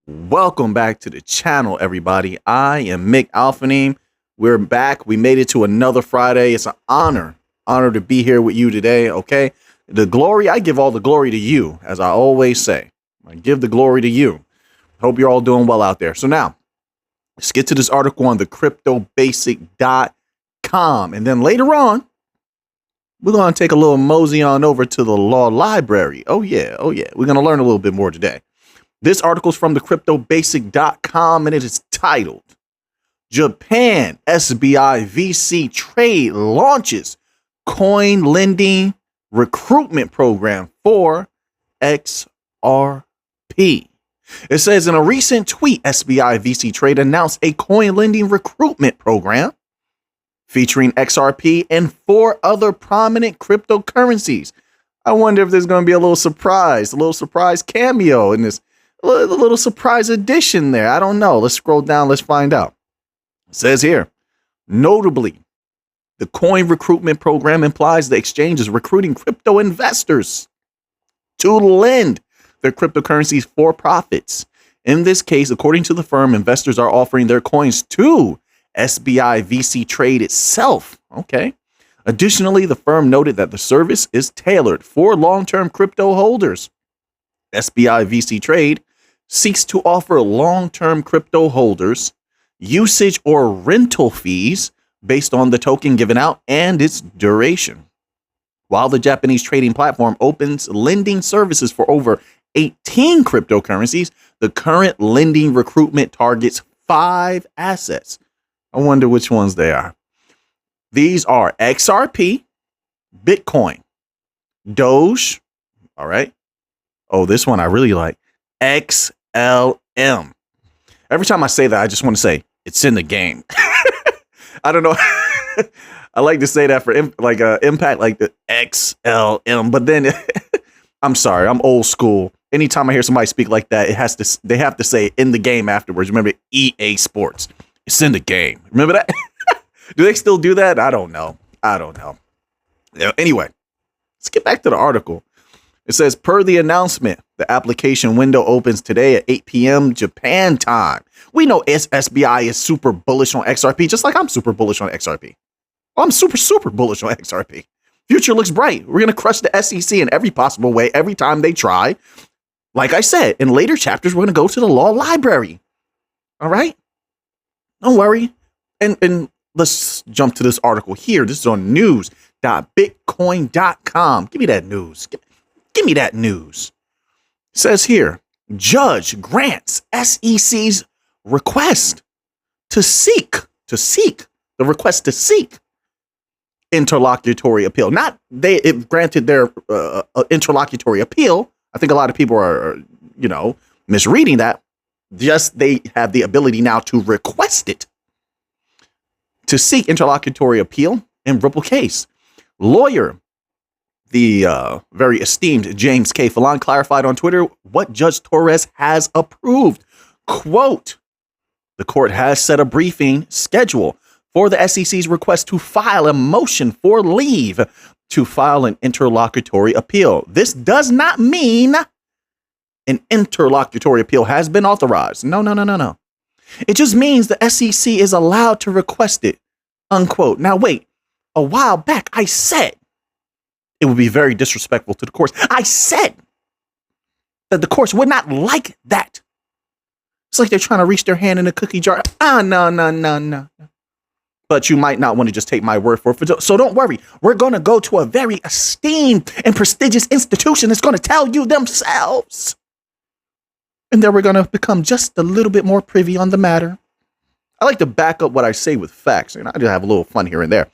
Welcome back to the channel, everybody. I am Mick Alphanim. We're back. We made it to another Friday. It's an honor to be here with you today. Okay, the glory, I give all the glory to you, as I always say. I give the glory to you. Hope you're all doing well out there. So now, let's get to this article on the cryptobasic.com, and then later on, we're going to take a little mosey on over to the law library. Oh yeah. We're going to learn a little bit more today. This article is from the cryptobasic.com, and it is titled, Japan SBI VC Trade Launches Coin Lending Recruitment Program for XRP. It says, in a recent tweet, SBI VC Trade announced a coin lending recruitment program featuring XRP and 4 other prominent cryptocurrencies. I wonder if there's going to be a little surprise cameo in this. A little surprise addition there. I don't know. Let's scroll down. Let's find out. It says here, notably, the coin recruitment program implies the exchange is recruiting crypto investors to lend their cryptocurrencies for profits. In this case, according to the firm, investors are offering their coins to SBI VC Trade itself. Okay. Additionally, the firm noted that the service is tailored for long-term crypto holders. SBI VC Trade seeks to offer long-term crypto holders usage or rental fees based on the token given out and its duration. While the Japanese trading platform opens lending services for over 18 cryptocurrencies, the current lending recruitment targets 5 assets. I wonder which ones they are. These are XRP, Bitcoin, Doge, all right. Oh, this one I really like. XLM. Every time I say that, I just want to say it's in the game. I don't know. I like to say that for impact, like the XLM. But then, I'm sorry, I'm old school. Anytime I hear somebody speak like that, they have to say in the game afterwards. Remember EA Sports? It's in the game. Remember that? Do they still do that? I don't know. Anyway, let's get back to the article. It says, per the announcement, the application window opens today at 8 p.m. Japan time. We know SBI is super bullish on XRP, just like I'm super bullish on XRP. I'm super bullish on XRP. Future looks bright. We're going to crush the SEC in every possible way every time they try. Like I said, in later chapters, we're going to go to the law library. All right? Don't worry. And let's jump to this article here. This is on news.bitcoin.com. Give me that news. Give me that news. It says here, judge grants SEC's request to seek interlocutory appeal. Not it granted their interlocutory appeal. I think a lot of people are misreading that. Just they have the ability now to request it, to seek interlocutory appeal in Ripple case. Lawyer, the very esteemed James K. Fallon, clarified on Twitter what Judge Torres has approved. Quote, the court has set a briefing schedule for the SEC's request to file a motion for leave to file an interlocutory appeal. This does not mean an interlocutory appeal has been authorized. No. It just means the SEC is allowed to request it, unquote. Now, wait, a while back, I said it would be very disrespectful to the courts. I said that the courts would not like that. It's like they're trying to reach their hand in a cookie jar. No. But you might not want to just take my word for it. So don't worry. We're going to go to a very esteemed and prestigious institution that's going to tell you themselves. And then we're going to become just a little bit more privy on the matter. I like to back up what I say with facts. I do have a little fun here and there.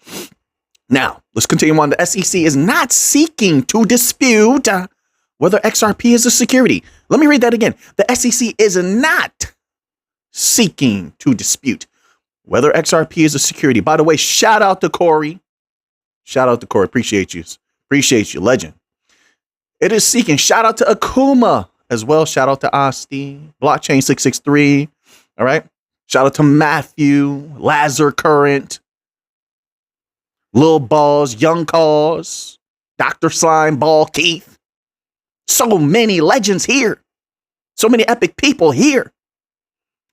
Now, let's continue on. The SEC is not seeking to dispute whether XRP is a security. Let me read that again. The SEC is not seeking to dispute whether XRP is a security. By the way, shout out to Corey. Appreciate you, legend. It is seeking. Shout out to Akuma as well. Shout out to Asti, Blockchain 663. All right. Shout out to Matthew, Lazar Current, Lil Balls, Young Cause, Dr. Slime, Ball Keith. So many legends here. So many epic people here.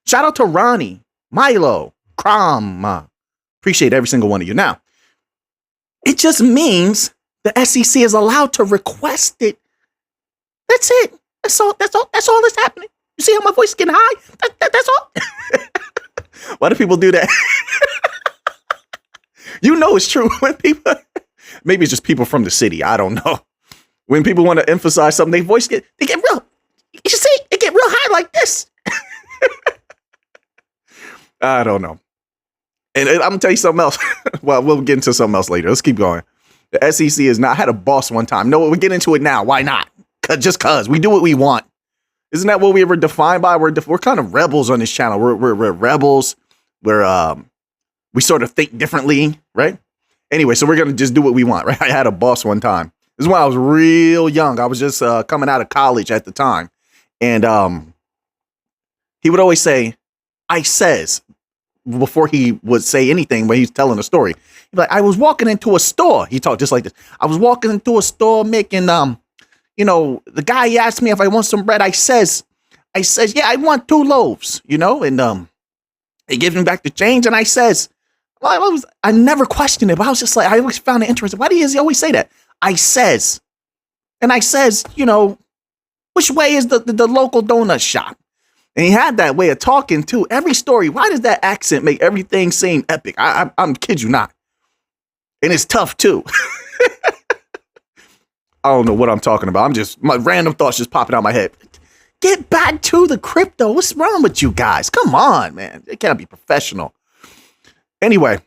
Shout out to Ronnie, Milo, Crom. Appreciate every single one of you. Now, it just means the SEC is allowed to request it. That's it. That's all that's happening. You see how my voice is getting high? That's all. Why do people do that? You know it's true. When people, maybe it's just people from the city. I don't know. When people want to emphasize something, they get real. You see, it get real high like this. I don't know. And I'm gonna tell you something else. Well, we'll get into something else later. Let's keep going. The SEC is not. I had a boss one time. No, we'll get into it now. Why not? Just cause we do what we want. Isn't that what we were defined by? We're kind of rebels on this channel. We're rebels. We sort of think differently, right? Anyway, so we're gonna just do what we want, right? I had a boss one time. This is when I was real young. I was just coming out of college at the time, and he would always say, "I says," before he would say anything when he's telling a story. He'd be like, "I was walking into a store." He talked just like this. "I was walking into a store making the guy asked me if I want some bread. I says, yeah, I want 2 loaves, and he gives me back the change, and I says, well, I never questioned it, but I was just like, I always found it interesting. Why does he always say that? I says, and I says, which way is the local donut shop? And he had that way of talking too. Every story, why does that accent make everything seem epic? I'm kid you not. And it's tough too. I don't know what I'm talking about. My random thoughts just popping out my head. Get back to the crypto. What's wrong with you guys? Come on, man. It can't be professional. Anyway, it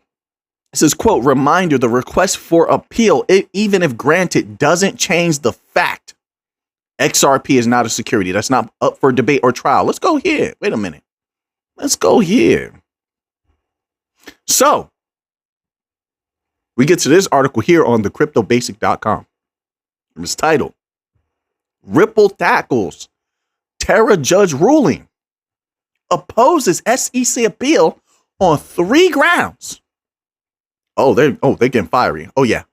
says, quote, reminder, the request for appeal, even if granted, doesn't change the fact XRP is not a security. That's not up for debate or trial. Let's go here. Wait a minute. Let's go here. So we get to this article here on thecryptobasic.com. It's titled, Ripple Tackles Terra Judge Ruling, Opposes SEC Appeal on 3 grounds. They're getting fiery. Oh yeah.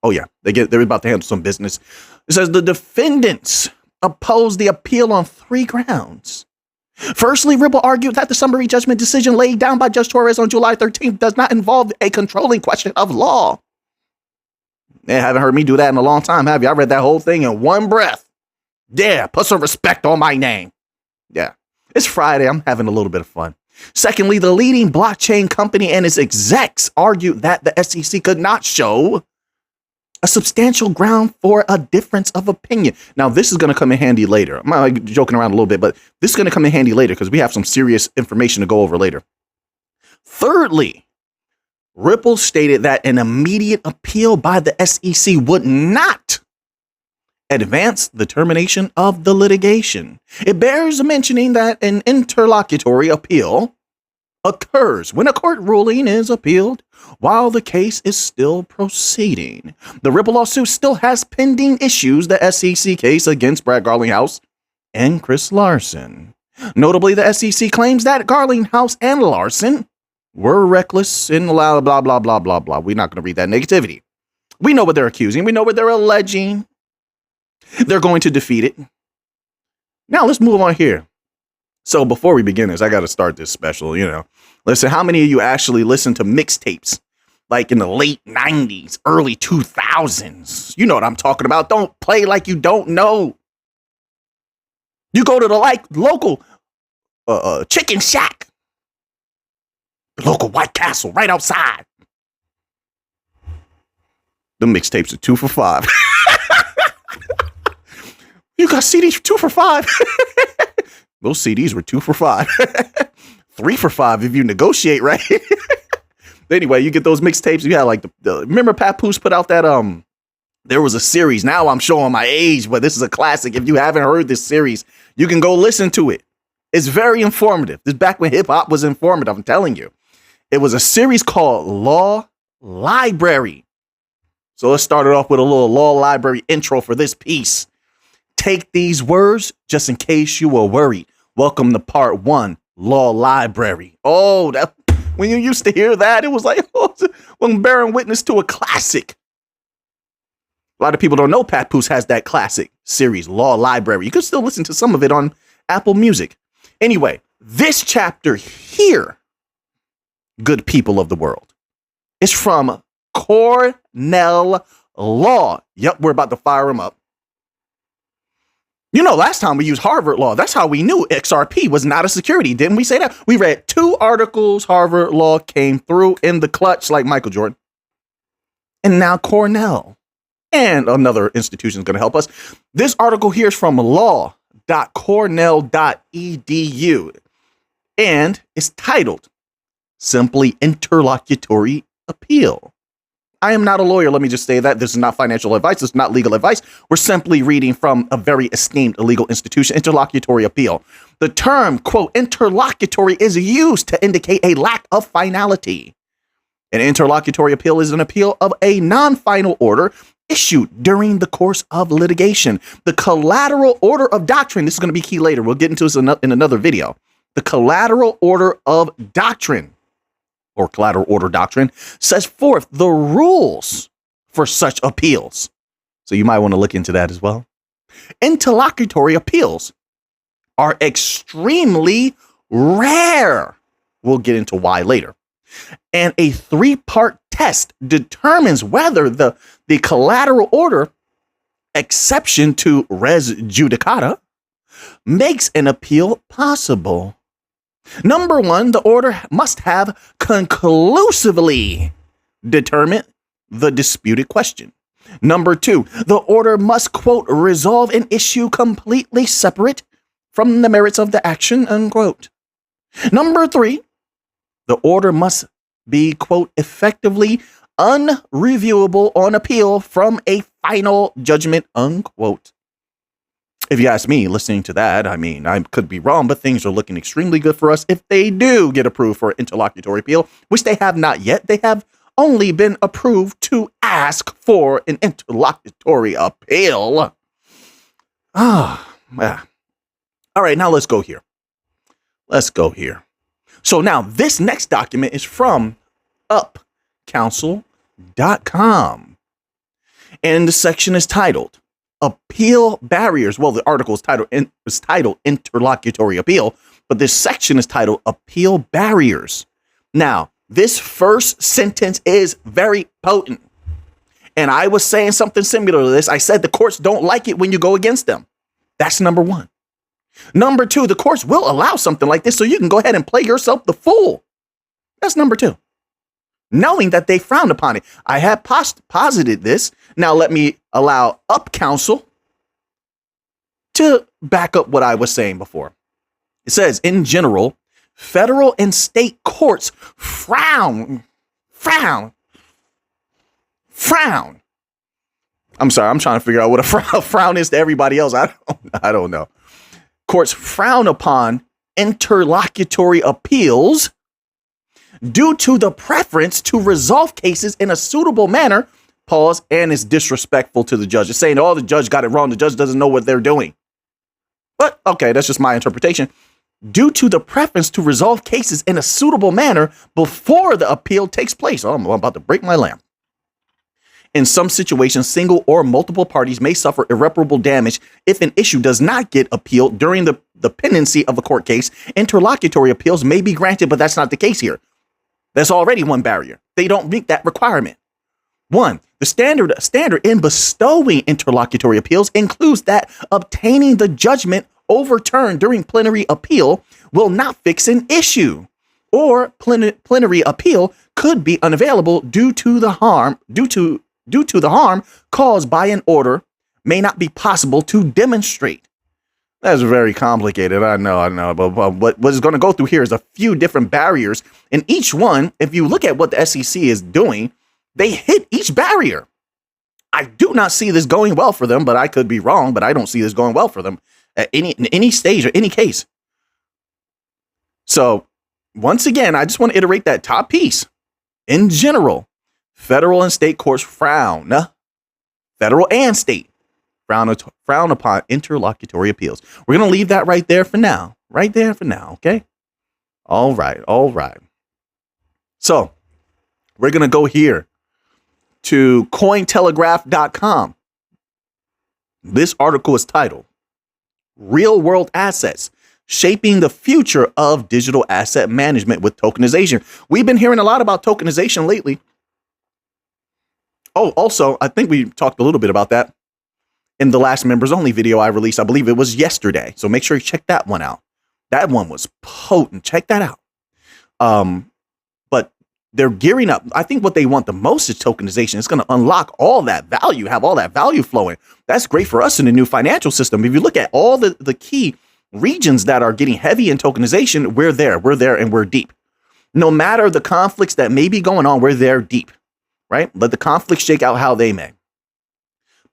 They're about to handle some business. It says the defendants oppose the appeal on 3 grounds. Firstly, Ripple argued that the summary judgment decision laid down by Judge Torres on July 13th does not involve a controlling question of law. Man, haven't heard me do that in a long time, have you? I read that whole thing in one breath. Yeah, put some respect on my name. Yeah, it's Friday. I'm having a little bit of fun. Secondly, the leading blockchain company and its execs argued that the SEC could not show a substantial ground for a difference of opinion. Now, this is going to come in handy later. I'm not joking around a little bit, but this is going to come in handy later because we have some serious information to go over later. Thirdly, Ripple stated that an immediate appeal by the SEC would not advance the termination of the litigation. It bears mentioning that an interlocutory appeal occurs when a court ruling is appealed while the case is still proceeding. The Ripple lawsuit still has pending issues, the SEC case against Brad Garlinghouse and Chris Larson. Notably, the SEC claims that Garlinghouse and Larson were reckless and blah, blah, blah, blah, blah, blah. We're not going to read that negativity. We know what they're accusing. We know what they're alleging. They're going to defeat it. Now, let's move on here. So before we begin this, I got to start this special, Listen, how many of you actually listen to mixtapes like in the late 90s, early 2000s? You know what I'm talking about. Don't play like you don't know. You go to the local chicken shack, local White Castle right outside. The mixtapes are 2 for $5. You got CDs for 2 for $5. Those CDs were 2 for $5. 3 for $5 if you negotiate, right? Anyway, you get those mixtapes. You had remember Papoose put out that there was a series. Now I'm showing my age, but this is a classic. If you haven't heard this series, you can go listen to it. It's very informative. This is back when hip hop was informative. I'm telling you, it was a series called Law Library. So let's start it off with a little Law Library intro for this piece. Take these words just in case you were worried. Welcome to part 1, Law Library. Oh, when you used to hear that, it was like, when bearing witness to a classic. A lot of people don't know Papoose has that classic series, Law Library. You can still listen to some of it on Apple Music. Anyway, This chapter here, good people of the world, is from Cornell Law. Yep, we're about to fire him up. You know, last time we used Harvard Law. That's how we knew XRP was not a security. Didn't we say that? We read 2 articles. Harvard Law came through in the clutch like Michael Jordan. And now Cornell and another institution is going to help us. This article here is from law.cornell.edu. And it's titled Simply Interlocutory Appeal. I am not a lawyer. Let me just say that. This is not financial advice. This is not legal advice. We're simply reading from a very esteemed legal institution, interlocutory appeal. The term, quote, interlocutory is used to indicate a lack of finality. An interlocutory appeal is an appeal of a non-final order issued during the course of litigation. The collateral order of doctrine, this is going to be key later. We'll get into this in another video. The collateral order of doctrine, or collateral order doctrine, sets forth the rules for such appeals. So you might want to look into that as well. Interlocutory appeals are extremely rare. We'll get into why later. And a 3-part test determines whether the collateral order exception to res judicata makes an appeal possible. Number 1, the order must have conclusively determined the disputed question. Number 2, the order must, quote, resolve an issue completely separate from the merits of the action, unquote. Number 3, the order must be, quote, effectively unreviewable on appeal from a final judgment, unquote. If you ask me, listening to that, I mean, I could be wrong, but things are looking extremely good for us if they do get approved for interlocutory appeal, which they have not yet. They have only been approved to ask for an interlocutory appeal. Yeah. All right, now let's go here. So now this next document is from upcounsel.com. And the section is titled Appeal Barriers. Well, the article is titled Interlocutory Appeal, but this section is titled Appeal Barriers. Now, this first sentence is very potent. And I was saying something similar to this. I said the courts don't like it when you go against them. That's number 1. Number 2, the courts will allow something like this so you can go ahead and play yourself the fool. That's number 2. Knowing that they frowned upon it. I have posited this. Now let me allow UpCounsel to back up what I was saying before. It says, in general, federal and state courts frown. I'm sorry, I'm trying to figure out what a frown is to everybody else. I don't know. Courts frown upon interlocutory appeals due to the preference to resolve cases in a suitable manner, pause, and is disrespectful to the judge. It's saying, oh, the judge got it wrong. The judge doesn't know what they're doing. But, okay, that's just my interpretation. Due to the preference to resolve cases in a suitable manner before the appeal takes place. Oh, I'm about to break my lamp. In some situations, single or multiple parties may suffer irreparable damage if an issue does not get appealed during the pendency of a court case. Interlocutory appeals may be granted, but that's not the case here. There's already one barrier. They don't meet that requirement. 1, the standard in bestowing interlocutory appeals includes that obtaining the judgment overturned during plenary appeal will not fix an issue, or plenary appeal could be unavailable due to the harm caused by an order may not be possible to demonstrate. That's very complicated. I know. But what is going to go through here is a few different barriers. And each one, if you look at what the SEC is doing, they hit each barrier. I do not see this going well for them, but I could be wrong, but I don't see this going well for them at any stage or any case. So once again, I just want to iterate that top piece. In general, federal and state courts frown upon interlocutory appeals. We're going to leave that right there for now. Okay? All right. So we're going to go here to Cointelegraph.com. This article is titled Real World Assets shaping the future of digital asset management with tokenization. We've been hearing a lot about tokenization lately. Oh, also, I think we talked a little bit about that in the last members only video I released. I believe it was yesterday. So make sure you check that one out. That one was potent. Check that out. But they're gearing up. I think what they want the most is tokenization. It's going to unlock all that value, have all that value flowing. That's great for us in the new financial system. If you look at all the key regions that are getting heavy in tokenization, we're there, and we're deep. No matter the conflicts that may be going on, we're there deep, right? Let the conflicts shake out how they may.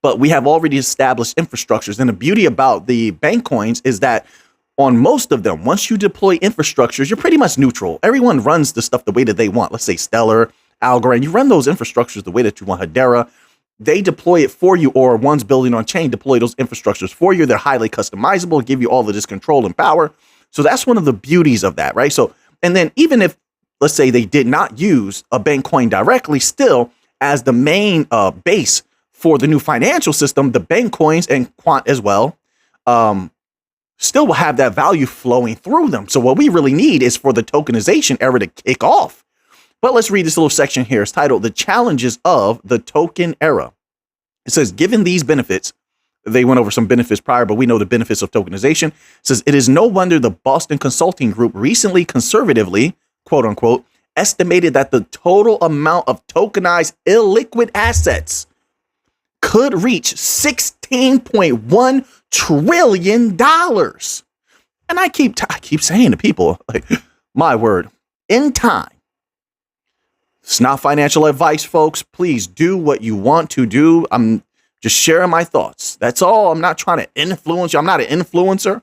But we have already established infrastructures. And the beauty about the bank coins is that on most of them, once you deploy infrastructures, you're pretty much neutral. Everyone runs the stuff the way that they want. Let's say Stellar, Algorand, you run those infrastructures the way that you want. Hedera, they deploy it for you, or ones building on chain deploy those infrastructures for you. They're highly customizable, give you all of this control and power. So that's one of the beauties of that, right? So, and then even if, let's say they did not use a bank coin directly, still as the main base for the new financial system, the bank coins and quant as well, still will have that value flowing through them. So what we really need is for the tokenization era to kick off. But let's read this little section here. It's titled "The Challenges of the Token Era." It says, given these benefits, they went over some benefits prior, but we know the benefits of tokenization. It says, it is no wonder the Boston Consulting Group recently conservatively, quote unquote, estimated that the total amount of tokenized illiquid assets could reach $16.1 trillion. And I keep saying to people, like, my word, in time. It's not financial advice, folks. Please do what you want to do. I'm just sharing my thoughts. That's all. I'm not trying to influence you. I'm not an influencer,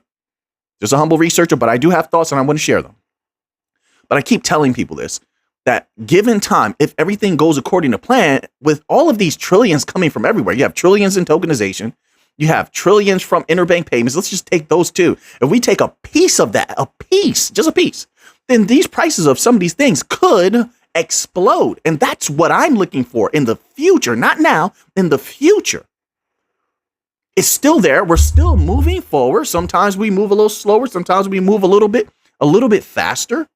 just a humble researcher, but I do have thoughts and I want to share them. But I keep telling people this, that given time, if everything goes according to plan, with all of these trillions coming from everywhere, you have trillions in tokenization, you have trillions from interbank payments. Let's just take those two. If we take a piece of that, just a piece, then these prices of some of these things could explode. And that's what I'm looking for in the future, not now, in the future. It's still there. We're still moving forward. Sometimes we move a little slower. Sometimes we move a little bit faster.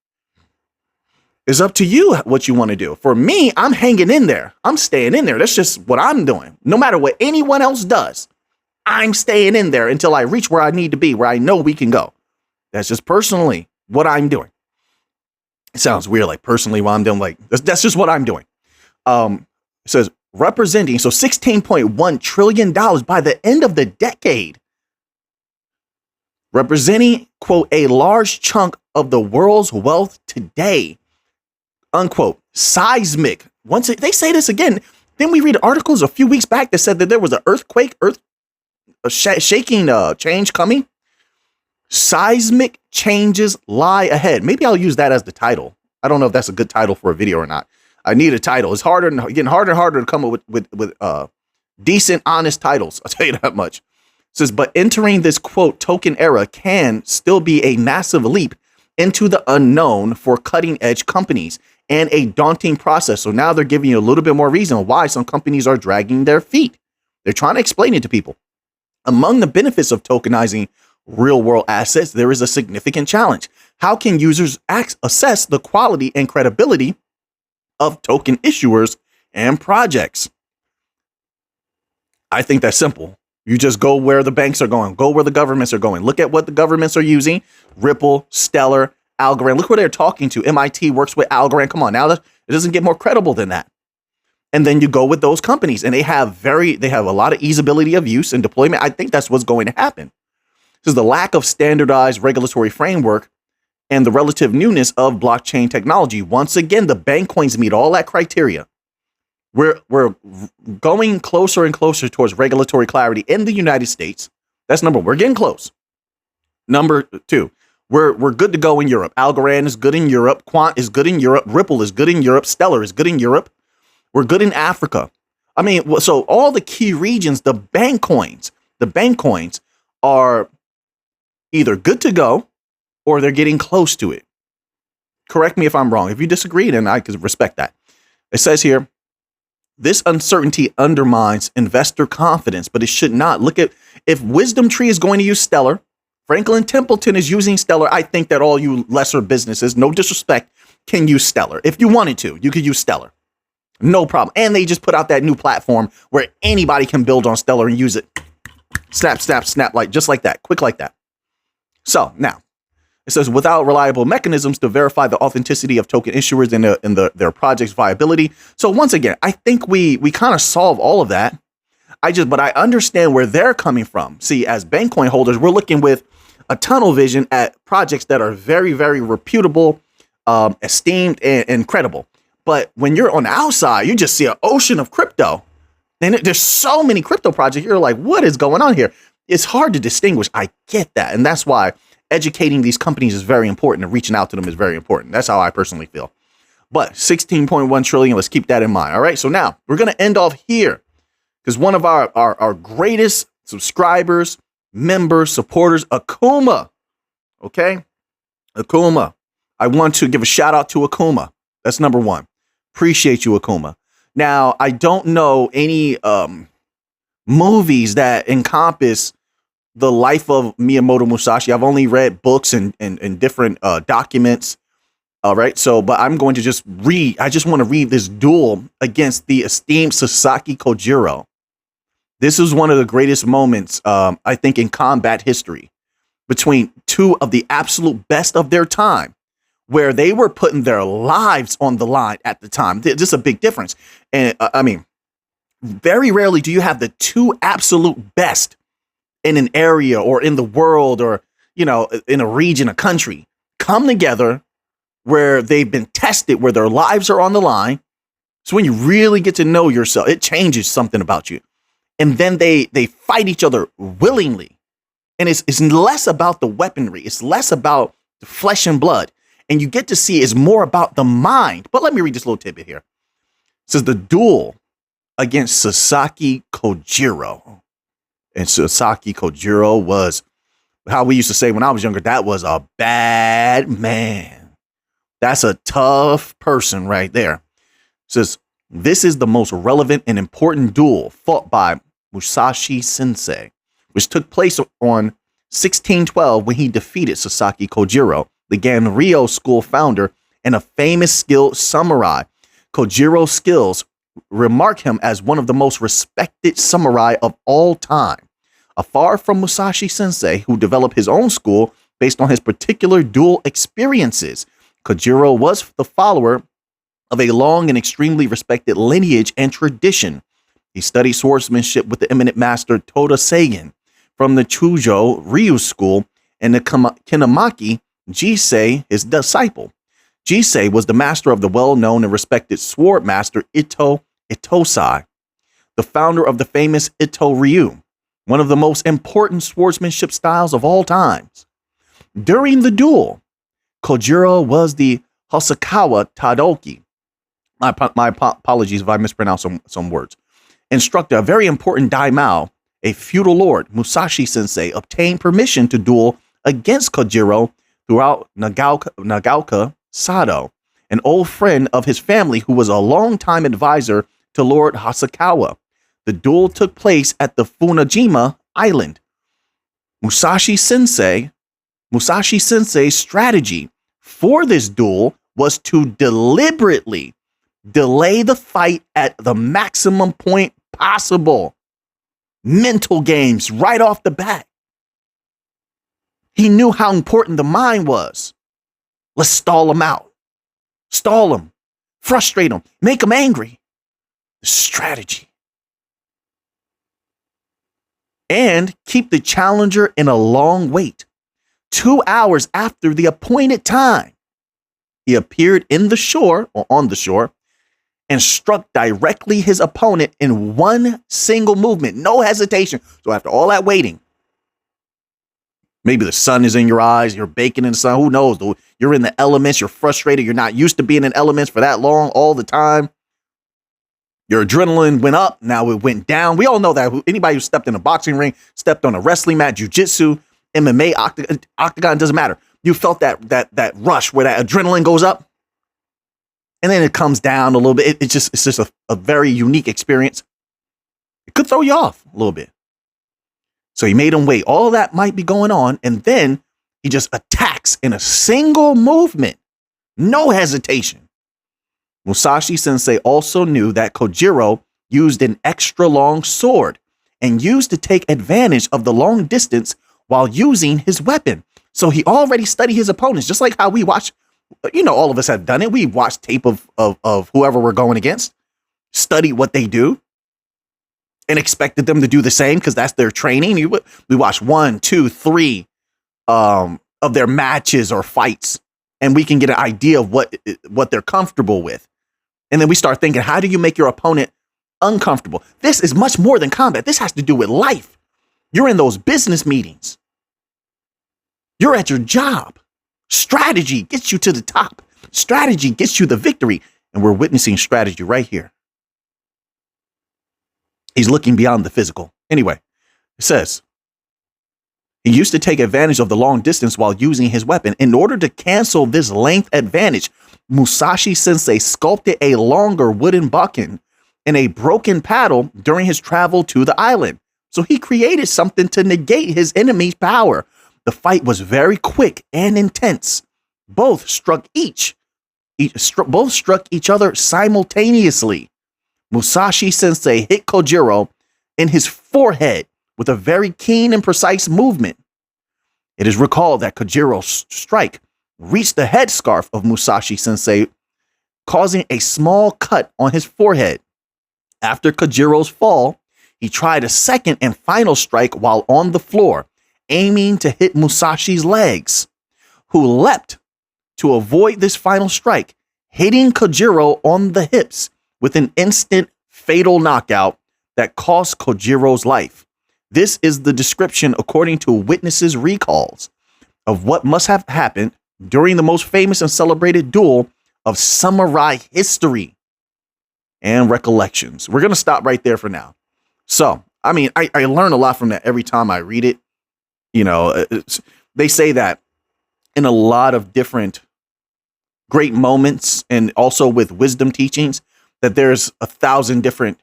It's up to you what you want to do. For me, I'm hanging in there. I'm staying in there. That's just what I'm doing. No matter what anyone else does, I'm staying in there until I reach where I need to be, where I know we can go. That's just personally what I'm doing. It sounds weird, like personally what I'm doing. Like that's just what I'm doing. It says representing, so $16.1 trillion by the end of the decade, representing, quote, a large chunk of the world's wealth today. Unquote, seismic. They say this again. Then we read articles a few weeks back that said that there was an earthquake, shaking change coming. Seismic changes lie ahead. Maybe I'll use that as the title. I don't know if that's a good title for a video or not. I need a title. It's getting harder and harder to come up with decent, honest titles. I'll tell you that much. It says, but entering this, quote, token era can still be a massive leap into the unknown for cutting edge companies and a daunting process. So now they're giving you a little bit more reason why some companies are dragging their feet. They're trying to explain it to people. Among the benefits of tokenizing real world assets, there is a significant challenge. How can users assess the quality and credibility of token issuers and projects? I think that's simple. You just go where the banks are going, go where the governments are going. Look at what the governments are using. Ripple, Stellar, Algorand. Look where they're talking to. MIT works with Algorand. Come on, now it doesn't get more credible than that. And then you go with those companies, and they have a lot of easeability of use and deployment. I think that's what's going to happen. This is the lack of standardized regulatory framework and the relative newness of blockchain technology. Once again, the bank coins meet all that criteria. We're going closer and closer towards regulatory clarity in the United States. That's number one. We're getting close. Number two, we're good to go in Europe. Algorand is good in Europe. Quant is good in Europe. Ripple is good in Europe. Stellar is good in Europe. We're good in Africa. I mean, so all the key regions, the bank coins are either good to go or they're getting close to it. Correct me if I'm wrong. If you disagree, then I could respect that. It says here, this uncertainty undermines investor confidence, but it should not. Look at if Wisdom Tree is going to use Stellar Franklin Templeton is using Stellar. I think that all you lesser businesses, no disrespect, can use Stellar. If you wanted to, you could use Stellar. No problem. And they just put out that new platform where anybody can build on Stellar and use it. Snap, snap, snap, like just like that, quick like that. So now it says without reliable mechanisms to verify the authenticity of token issuers and their project's viability. So once again, I think we kind of solve all of that. But I understand where they're coming from. See, as Bankcoin holders, we're looking with a tunnel vision at projects that are very, very reputable, esteemed, and credible. But when you're on the outside, you just see an ocean of crypto. And there's so many crypto projects. You're like, what is going on here? It's hard to distinguish. I get that. And that's why educating these companies is very important and reaching out to them is very important. That's how I personally feel. But 16.1 trillion, let's keep that in mind. All right. So now we're going to end off here because one of our greatest subscribers, members, supporters, Akuma. Okay. Akuma. I want to give a shout out to Akuma. That's number one. Appreciate you, Akuma. Now, I don't know any movies that encompass the life of Miyamoto Musashi. I've only read books and different documents. All right. So, but I'm going to just read. I just want to read this duel against the esteemed Sasaki Kojiro. This is one of the greatest moments, I think, in combat history between two of the absolute best of their time, where they were putting their lives on the line at the time. Just a big difference. And I mean, very rarely do you have the two absolute best in an area or in the world or, you know, in a region, a country, come together where they've been tested, where their lives are on the line. So when you really get to know yourself, it changes something about you. And then they fight each other willingly. And it's less about the weaponry. It's less about the flesh and blood. And you get to see it's more about the mind. But let me read this little tidbit here. It says the duel against Sasaki Kojiro. And Sasaki Kojiro was, how we used to say when I was younger, that was a bad man. That's a tough person right there. It says, this is the most relevant and important duel fought by Musashi Sensei, which took place on 1612 when he defeated Sasaki Kojiro, the Ganryo school founder and a famous skilled samurai. Kojiro's skills remark him as one of the most respected samurai of all time. Afar from Musashi Sensei, who developed his own school based on his particular duel experiences, Kojiro was the follower of a long and extremely respected lineage and tradition. He studied swordsmanship with the eminent master Toda Seigen from the Chujo Ryu school and the Kinamaki Jisei, his disciple. Jisei was the master of the well-known and respected sword master Ito Itosai, the founder of the famous Ito Ryu, one of the most important swordsmanship styles of all times. During the duel, Kojiro was the Hosokawa Tadoki. My apologies if I mispronounce some words. Instructor, a very important daimyo, a feudal lord, Musashi Sensei, obtained permission to duel against Kojiro throughout Nagaoka Sado, an old friend of his family who was a longtime advisor to Lord Hosokawa. The duel took place at the Funajima Island. Musashi Sensei's strategy for this duel was to deliberately delay the fight at the maximum point possible. Mental games right off the bat. He knew how important the mind was. Let's stall him out. Stall him. Frustrate him. Make him angry. Strategy. And keep the challenger in a long wait. 2 hours after the appointed time, he appeared on the shore, and struck directly his opponent in one single movement. No hesitation. So after all that waiting, maybe the sun is in your eyes, you're baking in the sun, who knows? You're in the elements, you're frustrated, you're not used to being in elements for that long all the time. Your adrenaline went up, now it went down. We all know that. Anybody who stepped in a boxing ring, stepped on a wrestling mat, jiu-jitsu, MMA, octagon, doesn't matter. You felt that rush where that adrenaline goes up and then it comes down a little bit. It's just a very unique experience. It could throw you off a little bit. So he made him wait. All that might be going on. And then he just attacks in a single movement. No hesitation. Musashi sensei also knew that Kojiro used an extra long sword and used to take advantage of the long distance while using his weapon. So he already studied his opponents, just like how we watch, all of us have done it. We watch tape of whoever we're going against, study what they do, and expected them to do the same because that's their training. We watch 1, 2, 3 of their matches or fights, and we can get an idea of what they're comfortable with. And then we start thinking, how do you make your opponent uncomfortable? This is much more than combat. This has to do with life. You're in those business meetings. You're at your job. Strategy gets you to the top. Strategy gets you the victory. And we're witnessing strategy right here. He's looking beyond the physical. Anyway, it says, he used to take advantage of the long distance while using his weapon. In order to cancel this length advantage, Musashi sensei sculpted a longer wooden bucken and a broken paddle during his travel to the island. So he created something to negate his enemy's power. The fight was very quick and intense. Both struck each other simultaneously. Musashi sensei hit Kojiro in his forehead with a very keen and precise movement. It is recalled that Kojiro's strike reached the headscarf of Musashi sensei, causing a small cut on his forehead. After Kojiro's fall, he tried a second and final strike while on the floor, aiming to hit Musashi's legs, who leapt to avoid this final strike, hitting Kojiro on the hips with an instant fatal knockout that cost Kojiro's life. This is the description, according to witnesses' recalls, of what must have happened during the most famous and celebrated duel of samurai history and recollections. We're going to stop right there for now. So, I mean, I learn a lot from that every time I read it. They say that in a lot of different great moments and also with wisdom teachings, that there's 1,000 different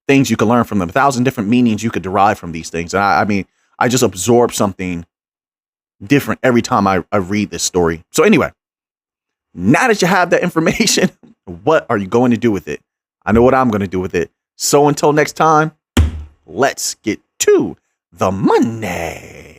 things you can learn from them, 1,000 different meanings you could derive from these things. And I just absorb something different every time I read this story. So anyway, now that you have that information, what are you going to do with it? I know what I'm going to do with it. So until next time, let's get to the money.